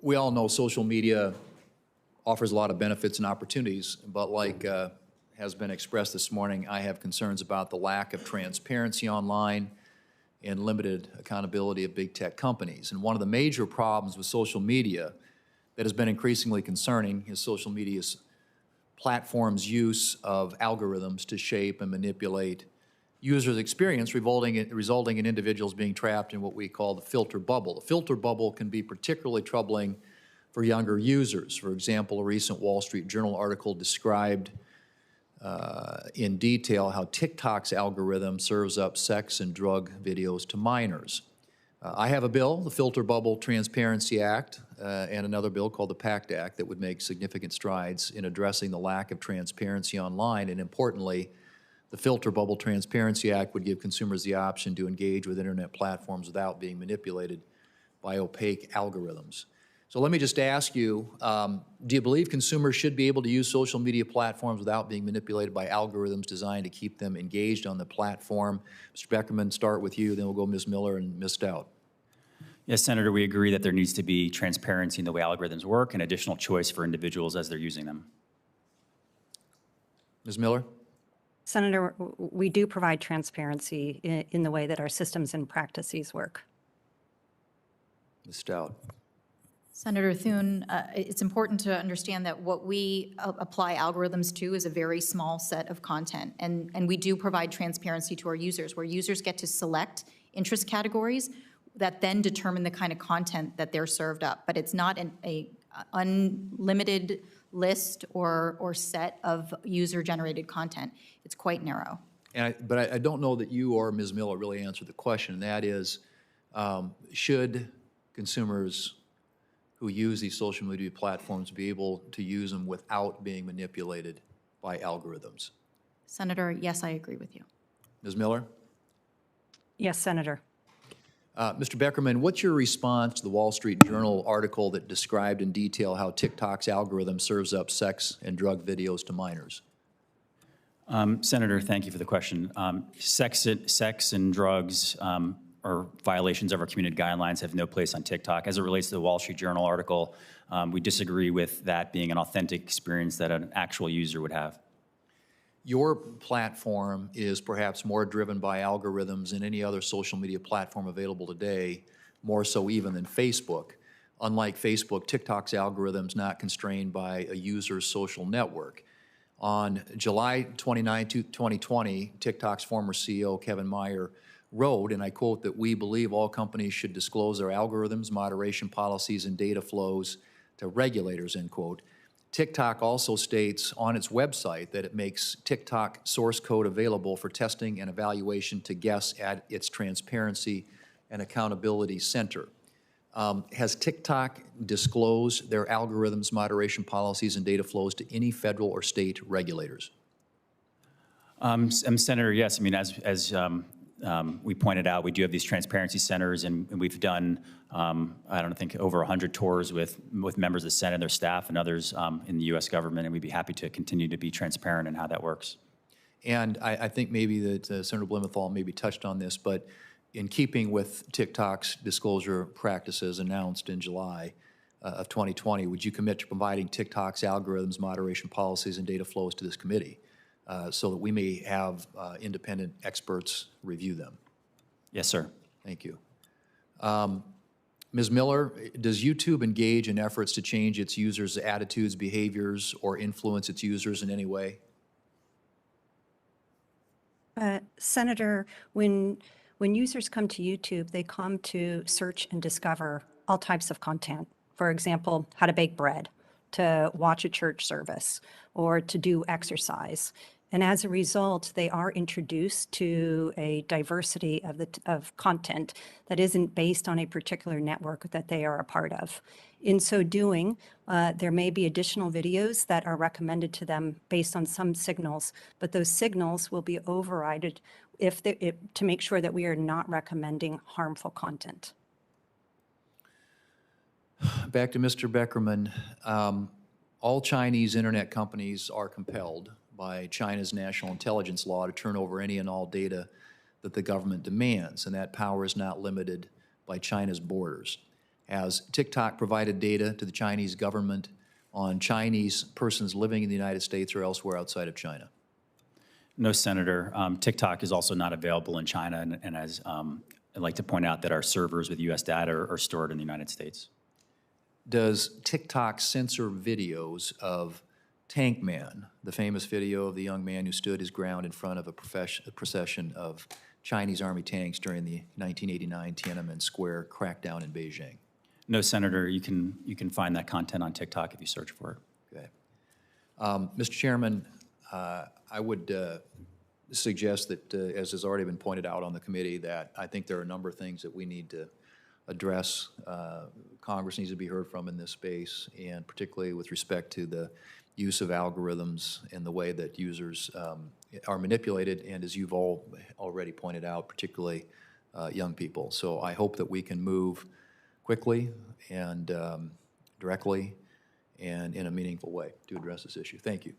We all know social media offers a lot of benefits and opportunities, but like has been expressed this morning, I have concerns about the lack of transparency online and limited accountability of big tech companies. And one of the major problems with social media that has been increasingly concerning is social media's platforms' use of algorithms to shape and manipulate users' experience, resulting in individuals being trapped in what we call the filter bubble. The filter bubble can be particularly troubling for younger users. For example, a recent Wall Street Journal article described in detail how TikTok's algorithm serves up sex and drug videos to minors. I have a bill, the Filter Bubble Transparency Act, and another bill called the PACT Act that would make significant strides in addressing the lack of transparency online. And importantly, the Filter Bubble Transparency Act would give consumers the option to engage with internet platforms without being manipulated by opaque algorithms. So let me just ask you, do you believe consumers should be able to use social media platforms without being manipulated by algorithms designed to keep them engaged on the platform? Mr. Beckerman, start with you, then we'll go Ms. Miller and Ms. Stout. Yes, Senator, we agree that there needs to be transparency in the way algorithms work and additional choice for individuals as they're using them. Ms. Miller? Senator, we do provide transparency in the way that our systems and practices work. Ms. Stout? Senator Thune, it's important to understand that what we apply algorithms to is a very small set of content, and we do provide transparency to our users, where users get to select interest categories that then determine the kind of content that they're served up. But it's not an unlimited list or set of user-generated content. It's quite narrow. But I don't know that you or Ms. Miller really answered the question, and that is, should consumers who use these social media platforms be able to use them without being manipulated by algorithms? Senator, yes, I agree with you. Ms. Miller? Yes, Senator. Mr. Beckerman, what's your response to the Wall Street Journal article that described in detail how TikTok's algorithm serves up sex and drug videos to minors? Senator, thank you for the question. Sex and drugs or violations of our community guidelines have no place on TikTok. As it relates to the Wall Street Journal article, we disagree with that being an authentic experience that an actual user would have. Your platform is perhaps more driven by algorithms than any other social media platform available today, more so even than Facebook. Unlike Facebook, TikTok's algorithm is not constrained by a user's social network. On July 29, 2020, TikTok's former CEO, Kevin Mayer, wrote, and I quote, that we believe all companies should disclose their algorithms, moderation policies, and data flows to regulators, end quote. TikTok also states on its website that it makes TikTok source code available for testing and evaluation to guests at its Transparency and Accountability Center. Has TikTok disclosed their algorithms, moderation policies, and data flows to any federal or state regulators? Senator, yes. I mean, as we pointed out, we do have these transparency centers, and we've done, I don't think, over 100 tours with members of the Senate, their staff, and others in the U.S. government, and we'd be happy to continue to be transparent in how that works. And I think maybe that Senator Blumenthal maybe touched on this, but in keeping with TikTok's disclosure practices announced in July of 2020, would you commit to providing TikTok's algorithms, moderation policies, and data flows to this committee so that we may have independent experts review them? Yes, sir. Thank you. Ms. Miller, does YouTube engage in efforts to change its users' attitudes, behaviors, or influence its users in any way? Senator, when users come to YouTube, they come to search and discover all types of content. For example, how to bake bread, to watch a church service, or to do exercise. And as a result, they are introduced to a diversity of content that isn't based on a particular network that they are a part of. In so doing, there may be additional videos that are recommended to them based on some signals, but those signals will be overridden to make sure that we are not recommending harmful content. Back to Mr. Beckerman. All Chinese internet companies are compelled by China's national intelligence law to turn over any and all data that the government demands, and that power is not limited by China's borders. Has TikTok provided data to the Chinese government on Chinese persons living in the United States or elsewhere outside of China? No, Senator. TikTok is also not available in China, and as I'd like to point out that our servers with U.S. data are stored in the United States. Does TikTok censor videos of Tank Man, the famous video of the young man who stood his ground in front of a procession of Chinese Army tanks during the 1989 Tiananmen Square crackdown in Beijing? No, Senator. You can find that content on TikTok if you search for it. Okay. Mr. Chairman, I would suggest that, as has already been pointed out on the committee, that I think there are a number of things that we need to address. Congress needs to be heard from in this space, and particularly with respect to the use of algorithms and the way that users are manipulated, and as you've all already pointed out, particularly young people. So I hope that we can move quickly and directly and in a meaningful way to address this issue. Thank you.